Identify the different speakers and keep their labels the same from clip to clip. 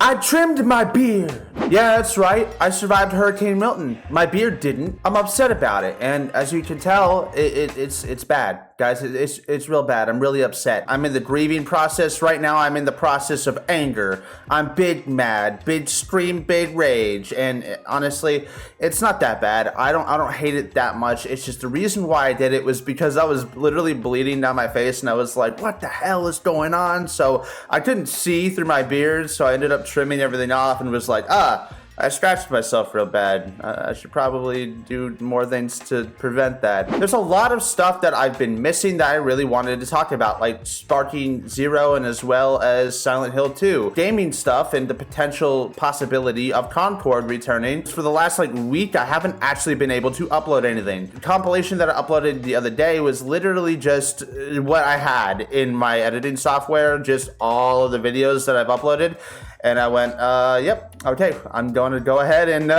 Speaker 1: I trimmed my beard. Yeah, that's right. I survived Hurricane Milton. My beard didn't. I'm upset about it, and as you can tell, it's bad, guys. It's real bad. I'm really upset. I'm in the grieving process right now. I'm in the process of anger. I'm big mad, big scream, big rage, and honestly, it's not that bad. I don't hate it that much. It's just the reason why I did it was because I was literally bleeding down my face, and I was like, what the hell is going on? So I couldn't see through my beard, so I ended up trimming everything off and was like, I scratched myself real bad. I should probably do more things to prevent that. There's a lot of stuff that I've been missing that I really wanted to talk about, like Sparking Zero and as well as Silent Hill 2. Gaming stuff and the potential possibility of Concord returning. For the last week, I haven't actually been able to upload anything. The compilation that I uploaded the other day was literally just what I had in my editing software, just all of the videos that I've uploaded. And I went, yep, okay, I'm going to go ahead and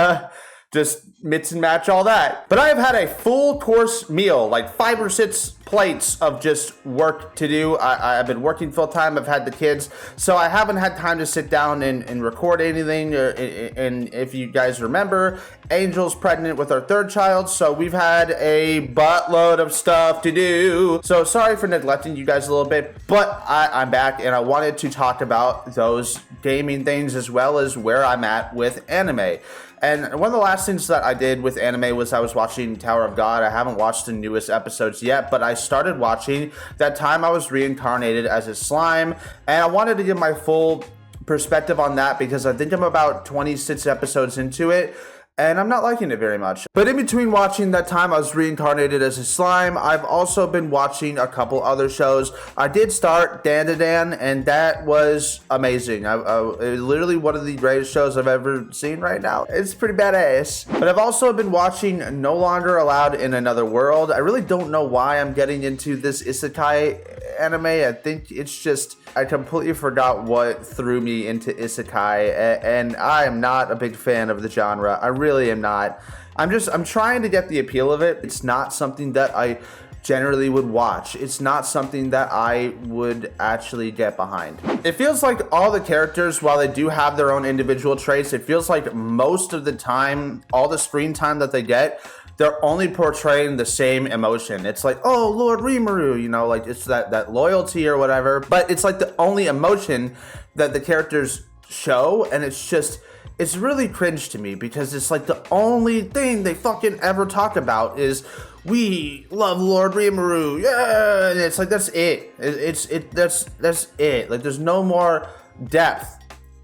Speaker 1: just mix and match all that. But I have had a full course meal, like 5 or 6 plates of just work to do. I've been working full time. I've had the kids, so I haven't had time to sit down and record anything. And if you guys remember, Angel's pregnant with our 3rd child, so we've had a buttload of stuff to do. So sorry for neglecting you guys a little bit, but I'm back and I wanted to talk about those gaming things as well as where I'm at with anime. And one of the last things that I did with anime was I was watching Tower of God. I haven't watched the newest episodes yet, but I started watching that time I was reincarnated as a slime, and I wanted to give my full perspective on that because I think I'm about 26 episodes into it, and I'm not liking it very much. But in between watching that time I was reincarnated as a slime, I've also been watching a couple other shows. I did start Dan to Dan, and that was amazing. It's literally one of the greatest shows I've ever seen right now. It's pretty badass. But I've also been watching No Longer Allowed in Another World. I really don't know why I'm getting into this isekai anime. I think it's just, I completely forgot what threw me into isekai, and I am not a big fan of the genre. I really am not. I'm trying to get the appeal of it. It's not something that I generally would watch. It's not something that I would actually get behind. It feels like all the characters, while they do have their own individual traits, it feels like most of the time, all the screen time that they get, they're only portraying the same emotion. It's like, oh, Lord Rimuru, you know, like it's that loyalty or whatever, but it's like the only emotion that the characters show, and it's really cringe to me because it's like the only thing they fucking ever talk about is we love Lord Rimuru, yeah, and it's like that's it. That's it. Like there's no more depth.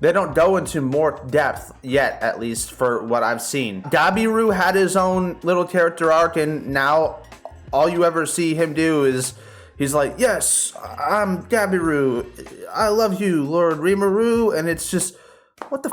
Speaker 1: They don't go into more depth yet, at least for what I've seen. Gabiru had his own little character arc, and now all you ever see him do is he's like, yes, I'm Gabiru. I love you, Lord Rimuru, and it's just, what the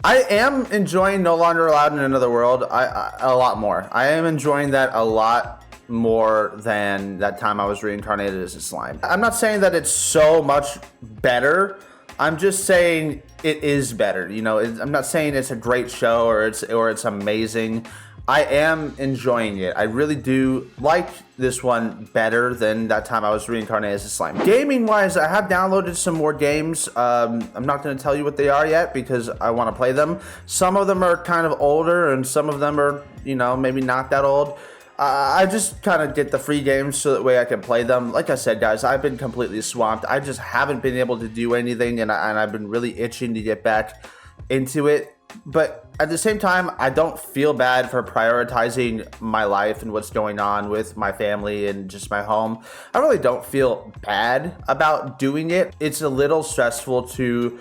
Speaker 1: I am enjoying No Longer Allowed in Another World a lot more. I am enjoying that a lot more than that time I was reincarnated as a slime. I'm not saying that it's so much better. I'm just saying it is better. You know, I'm not saying it's a great show or it's amazing. I am enjoying it. I really do like this one better than that time I was reincarnated as a slime. Gaming wise, I have downloaded some more games. I'm not going to tell you what they are yet because I want to play them. Some of them are kind of older and some of them are, you know, maybe not that old. I just kind of get the free games so that way I can play them. Like I said, guys, I've been completely swamped. I just haven't been able to do anything, and I've been really itching to get back into it. But at the same time, I don't feel bad for prioritizing my life and what's going on with my family and just my home. I really don't feel bad about doing it. It's a little stressful to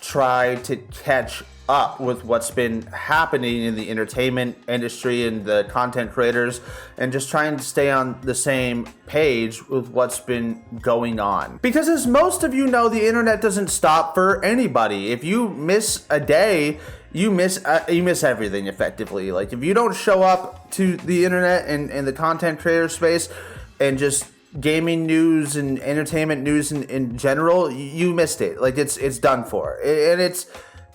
Speaker 1: try to catch up with what's been happening in the entertainment industry and the content creators, and just trying to stay on the same page with what's been going on. Because as most of you know, the internet doesn't stop for anybody. If you miss a day, you miss everything effectively. Like if you don't show up to the internet and the content creator space and just gaming news and entertainment news in general, you missed it. Like it's done for. And it's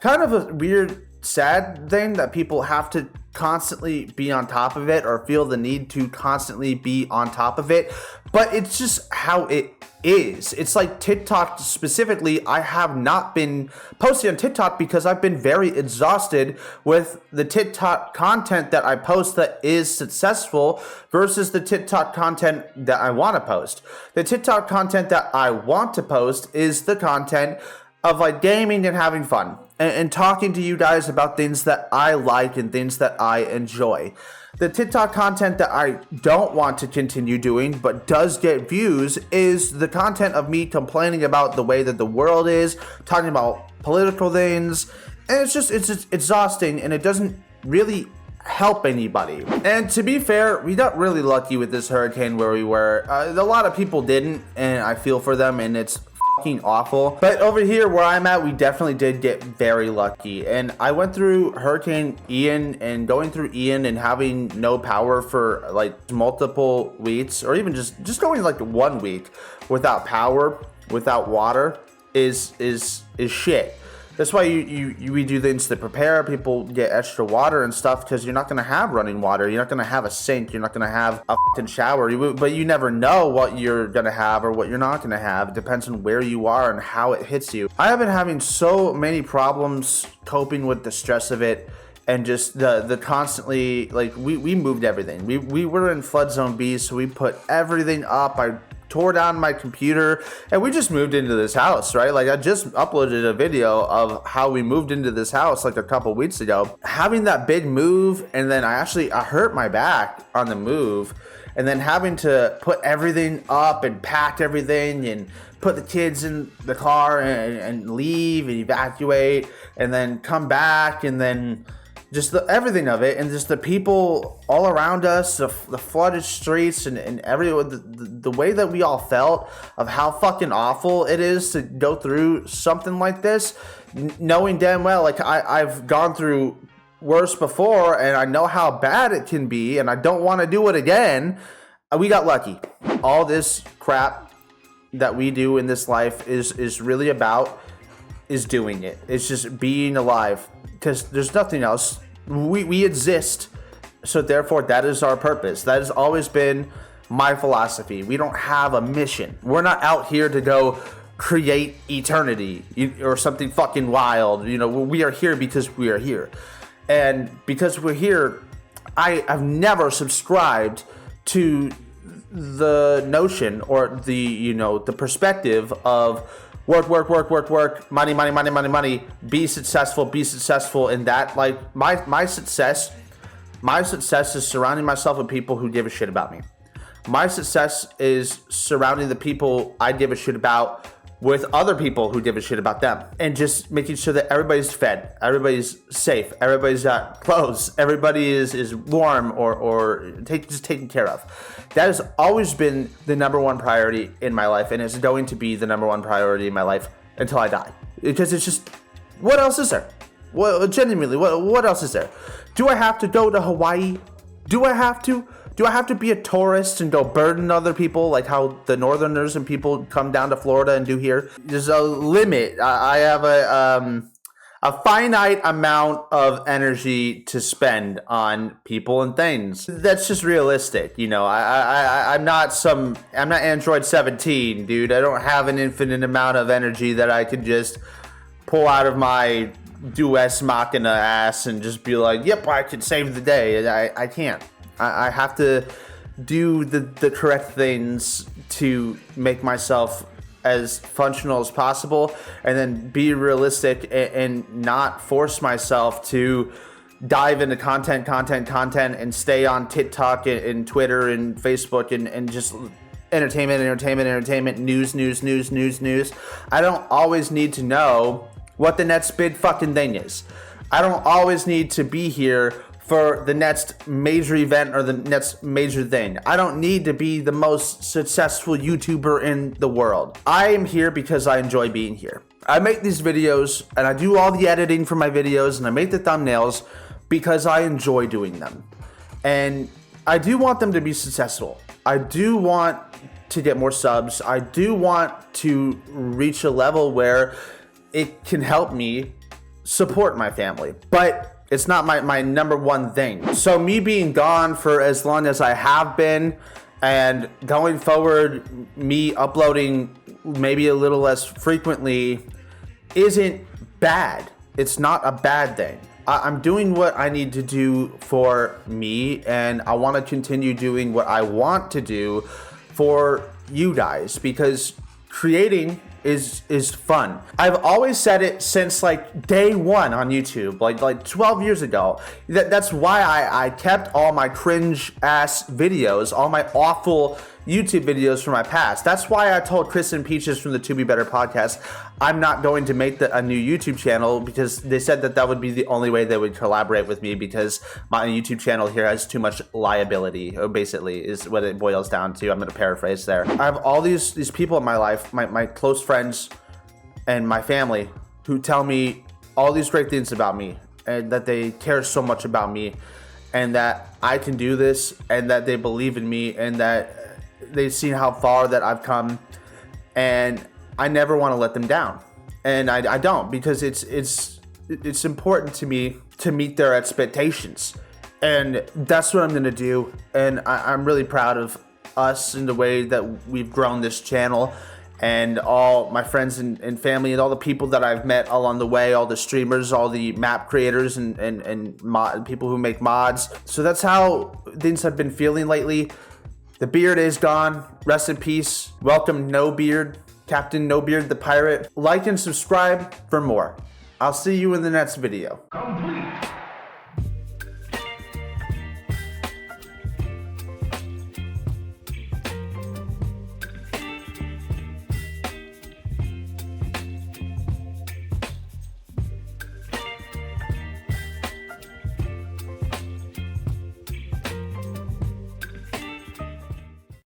Speaker 1: kind of a weird sad thing that people have to constantly be on top of it or feel the need to constantly be on top of it, but it's just how it is. It's like TikTok specifically. I have not been posting on TikTok because I've been very exhausted with the TikTok content that I post that is successful versus the TikTok content that I want to post. The TikTok content that I want to post is the content of like gaming and having fun and talking to you guys about things that I like and things that I enjoy. The TikTok content that I don't want to continue doing but does get views is the content of me complaining about the way that the world is, talking about political things, and it's just exhausting and it doesn't really help anybody. And to be fair, we got really lucky with this hurricane where we were. A lot of people didn't, and I feel for them, and it's awful. But over here where I'm at, we definitely did get very lucky. And I went through Hurricane Ian, and going through Ian and having no power for like multiple weeks, or even just going like 1 week without power, without water is shit. That's why we do things to prepare. People get extra water and stuff because you're not going to have running water. You're not going to have a sink. You're not going to have a fucking shower. But you never know what you're going to have or what you're not going to have. It depends on where you are and how it hits you. I have been having so many problems coping with the stress of it. And just the constantly, like, we moved everything. We were in flood zone B, so we put everything up. I tore down my computer and we just moved into this house, right? Like I just uploaded a video of how we moved into this house like a couple weeks ago. Having that big move, and then I hurt my back on the move, and then having to put everything up and pack everything and put the kids in the car and leave and evacuate and then come back, and then just everything of it, and just the people all around us, the flooded streets, and the way that we all felt of how fucking awful it is to go through something like this, knowing damn well, like I've gone through worse before, and I know how bad it can be, and I don't want to do it again. We got lucky. All this crap that we do in this life is really about is doing it. It's just being alive. Because there's nothing else. We exist, so therefore that is our purpose. That has always been my philosophy. We don't have a mission. We're not out here to go create eternity or something fucking wild. You know, we are here because we are here. And because we're here, I've never subscribed to the notion or the perspective of work, money, be successful in that. Like my success is surrounding myself with people who give a shit about me. My success is surrounding the people I give a shit about with other people who give a shit about them, and just making sure that everybody's fed, everybody's safe, everybody's got clothes, everybody is warm or just taken care of. That has always been the number one priority in my life, and it's going to be the number one priority in my life until I die. Because it's just, what else is there? Well, genuinely, what else is there? Do I have to go to Hawaii? Do I have to be a tourist and go burden other people like how the northerners and people come down to Florida and do here? There's a limit. I have a finite amount of energy to spend on people and things. That's just realistic. You know, I'm not Android 17, dude. I don't have an infinite amount of energy that I could just pull out of my Deus Machina ass and just be like, yep, I could save the day. I can't. I have to do the correct things to make myself as functional as possible, and then be realistic and not force myself to dive into content and stay on TikTok and Twitter and Facebook and just entertainment, news. I don't always need to know what the next big fucking thing is. I don't always need to be here for the next major event or the next major thing. I don't need to be the most successful YouTuber in the world. I am here because I enjoy being here. I make these videos and I do all the editing for my videos and I make the thumbnails because I enjoy doing them. And I do want them to be successful. I do want to get more subs. I do want to reach a level where it can help me support my family, but it's not my number one thing. So me being gone for as long as I have been, and going forward, me uploading maybe a little less frequently isn't bad. It's not a bad thing. I'm doing what I need to do for me, and I want to continue doing what I want to do for you guys, because creating is fun. I've always said it since like day one on YouTube, like 12 years ago. That's why I kept all my cringe ass videos, all my awful YouTube videos from my past. That's why I told Chris and Peaches from the To Be Better podcast I'm not going to make a new YouTube channel, because they said that would be the only way they would collaborate with me, because my YouTube channel here has too much liability, or basically is what it boils down to. I'm going to paraphrase there. I have all these people in my life, my close friends and my family, who tell me all these great things about me, and that they care so much about me, and that I can do this, and that they believe in me, and that they've seen how far that I've come, and I never want to let them down. And I don't, because it's important to me to meet their expectations, and that's what I'm gonna do. And I'm really proud of us and the way that we've grown this channel, and all my friends and family, and all the people that I've met along the way, all the streamers, all the map creators, and people who make mods. So that's how things have been feeling lately. The beard is gone. Rest in peace. Welcome, No Beard, Captain No Beard the pirate. Like and subscribe for more. I'll see you in the next video.
Speaker 2: Complete.